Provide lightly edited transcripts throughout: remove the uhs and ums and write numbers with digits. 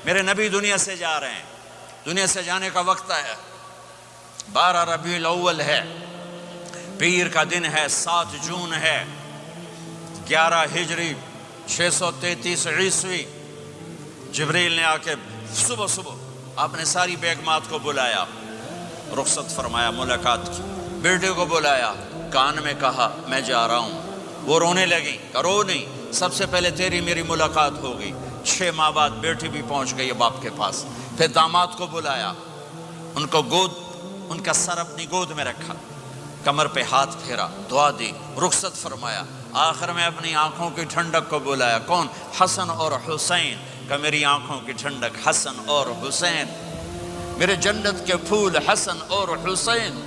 میرے نبی دنیا سے جا رہے ہیں، دنیا سے جانے کا وقت ہے، 12 ربیع الاول ہے، پیر کا دن ہے، 7 جون ہے، 11 ہجری 633 عیسوی۔ جبریل نے آ کے صبح صبح آپ نے ساری بیگمات کو بلایا، رخصت فرمایا، ملاقات کی، بیٹے کو بلایا، کان میں کہا میں جا رہا ہوں۔ وہ رونے لگی، رو نہیں، سب سے پہلے تیری میری ملاقات ہوگی۔ 6 ماہ بعد بیٹی بھی پہنچ گئی باپ کے پاس۔ پھر داماد کو بلایا، ان کو ان کا سر اپنی گود میں رکھا، کمر پہ ہاتھ پھیرا، دعا دی، رخصت فرمایا۔ آخر میں اپنی آنکھوں کی ٹھنڈک کو بلایا، کون؟ حسن اور حسین، کہ میری آنکھوں کی ٹھنڈک حسن اور حسین، میرے جنت کے پھول حسن اور حسین۔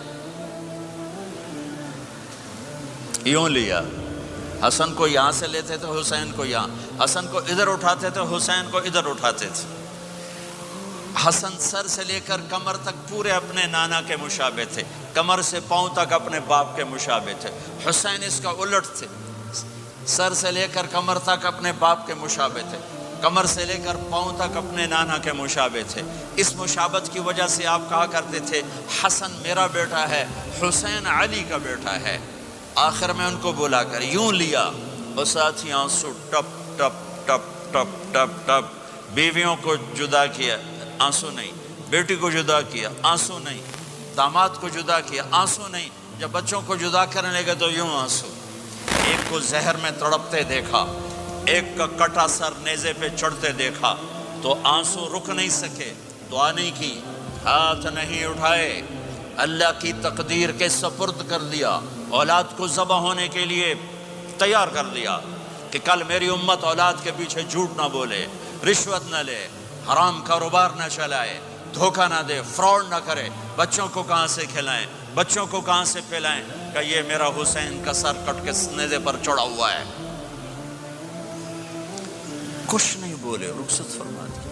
یوں لیا، حسن کو یہاں سے لیتے تھے، حسین کو یہاں، حسن کو ادھر اٹھاتے تھے، حسین کو ادھر اٹھاتے تھے۔ حسن سر سے لے کر کمر تک پورے اپنے نانا کے مشابہ تھے، کمر سے پاؤں تک اپنے باپ کے مشابہ تھے۔ حسین اس کا الٹ تھے، سر سے لے کر کمر تک اپنے باپ کے مشابہ تھے، کمر سے لے کر پاؤں تک اپنے نانا کے مشابہ تھے۔ اس مشابہت کی وجہ سے آپ کہا کرتے تھے حسن میرا بیٹا ہے، حسین علی کا بیٹا ہے۔ آخر میں ان کو بلا کر یوں لیا، اور ساتھ ہی آنسو ٹپ ٹپ ٹپ ٹپ ٹپ ٹپ۔ بیویوں کو جدا کیا، آنسو نہیں، بیٹی کو جدا کیا، آنسو نہیں، داماد کو جدا کیا، آنسو نہیں، جب بچوں کو جدا کرنے لگے تو یوں آنسو۔ ایک کو زہر میں تڑپتے دیکھا، ایک کا کٹا سر نیزے پہ چڑھتے دیکھا تو آنسو رک نہیں سکے، دعا نہیں کی، ہاتھ نہیں اٹھائے، اللہ کی تقدیر کے سپرد کر دیا، اولاد کو ذبح ہونے کے لیے تیار کر دیا کہ کل میری امت اولاد کے پیچھے جھوٹ نہ بولے، رشوت نہ لے، حرام کاروبار نہ چلائے، دھوکہ نہ دے، فراڈ نہ کرے، بچوں کو کہاں سے کھلائیں، بچوں کو کہاں سے پلائیں، کہ یہ میرا حسین کا سر کٹ کے نیزے پر چڑھا ہوا ہے۔ کچھ نہیں بولے، رخصت فرما دی۔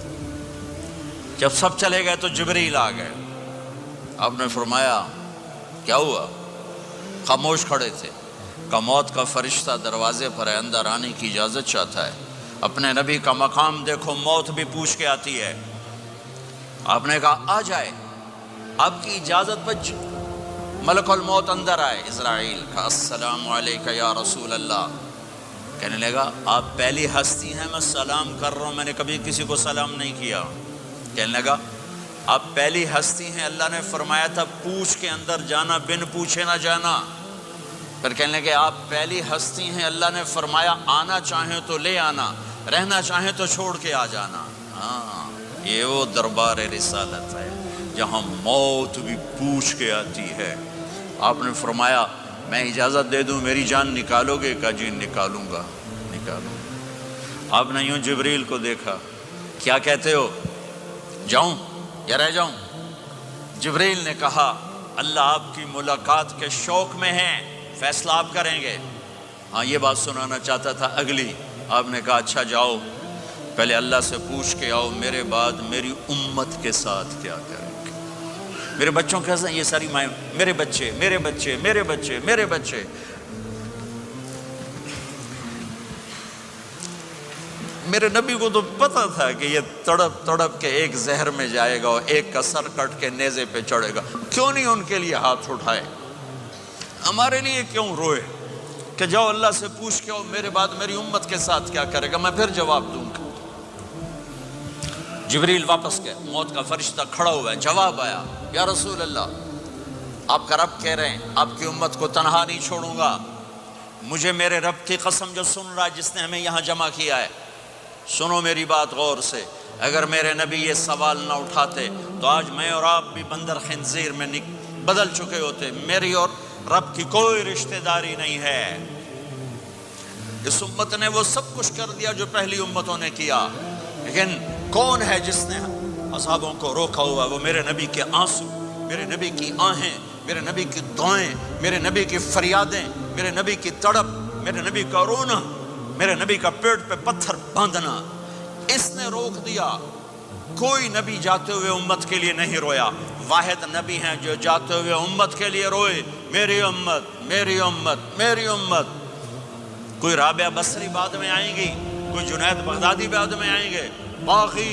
جب سب چلے گئے تو جبریل آ گئے، آپ نے فرمایا کیا ہوا؟ خاموش کھڑے تھے، کہ موت کا فرشتہ دروازے پر ہے، اندر آنے کی اجازت چاہتا ہے۔ اپنے نبی کا مقام دیکھو، موت بھی پوچھ کے آتی ہے۔ آپ نے کہا آ جائے، آپ کی اجازت پر ملک الموت اندر آئے۔ اسرائیل کا السلام علیکہ یا رسول اللہ، کہنے لگا آپ پہلی ہستی ہیں، میں سلام کر رہا ہوں، میں نے کبھی کسی کو سلام نہیں کیا۔ کہنے لگا آپ پہلی ہستی ہیں، اللہ نے فرمایا تھا پوچھ کے اندر جانا، بن پوچھے نہ جانا۔ پھر کہنے لگے آپ پہلی ہستی ہیں، اللہ نے فرمایا آنا چاہیں تو لے آنا، رہنا چاہیں تو چھوڑ کے آ جانا۔ ہاں، یہ وہ دربار رسالت ہے جہاں موت بھی پوچھ کے آتی ہے۔ آپ نے فرمایا میں اجازت دے دوں میری جان نکالو گے؟ کہ جی نکالوں گا، نکالوں گا۔ آپ نے یوں جبریل کو دیکھا، کیا کہتے ہو، جاؤں یا رہ جاؤں؟ جبریل نے کہا اللہ آپ کی ملاقات کے شوق میں ہیں، فیصلہ آپ کریں گے۔ ہاں یہ بات سنانا چاہتا تھا اگلی۔ آپ نے کہا اچھا جاؤ، پہلے اللہ سے پوچھ کے آؤ میرے بعد میری امت کے ساتھ کیا کریں گے، میرے بچوں کے ساتھ۔ یہ ساری مائیں، میرے بچے میرے بچے میرے بچے میرے بچے۔ میرے نبی کو تو پتا تھا کہ یہ تڑپ تڑپ کے ایک زہر میں جائے گا اور ایک کا سر کٹ کے نیزے پہ چڑھے گا، کیوں نہیں ان کے لیے ہاتھ اٹھائے؟ ہمارے لیے کیوں روئے کہ جاؤ اللہ سے پوچھ کے آؤ میرے بعد میری امت کے ساتھ کیا کرے گا، میں پھر جواب دوں گا۔ جبریل واپس گئے، موت کا فرشتہ کھڑا ہوا ہے، جواب آیا یا رسول اللہ آپ کا رب کہہ رہے ہیں آپ کی امت کو تنہا نہیں چھوڑوں گا، مجھے میرے رب کی قسم جو سن رہا ہے جس نے ہمیں یہاں جمع کیا ہے، سنو میری بات غور سے، اگر میرے نبی یہ سوال نہ اٹھاتے تو آج میں اور آپ بھی بندر خنزیر میں بدل چکے ہوتے۔ میری اور رب کی کوئی رشتہ داری نہیں ہے، اس امت نے وہ سب کچھ کر دیا جو پہلی امتوں نے کیا، لیکن کون ہے جس نے اصحابوں کو روکا ہوا؟ وہ میرے نبی کے آنسو، میرے نبی کی آہیں، میرے نبی کی دعائیں، میرے نبی کی فریادیں، میرے نبی کی تڑپ، میرے نبی کا رونا، میرے نبی کا پیٹ پہ پتھر باندھنا، اس نے روک دیا۔ کوئی نبی جاتے ہوئے امت کے لیے نہیں رویا، واحد نبی ہیں جو جاتے ہوئے امت کے لیے روئے، میری امت میری امت میری امت۔ کوئی رابعہ بصری بعد میں آئیں گی، کوئی جنید بغدادی بعد میں آئیں گے، باقی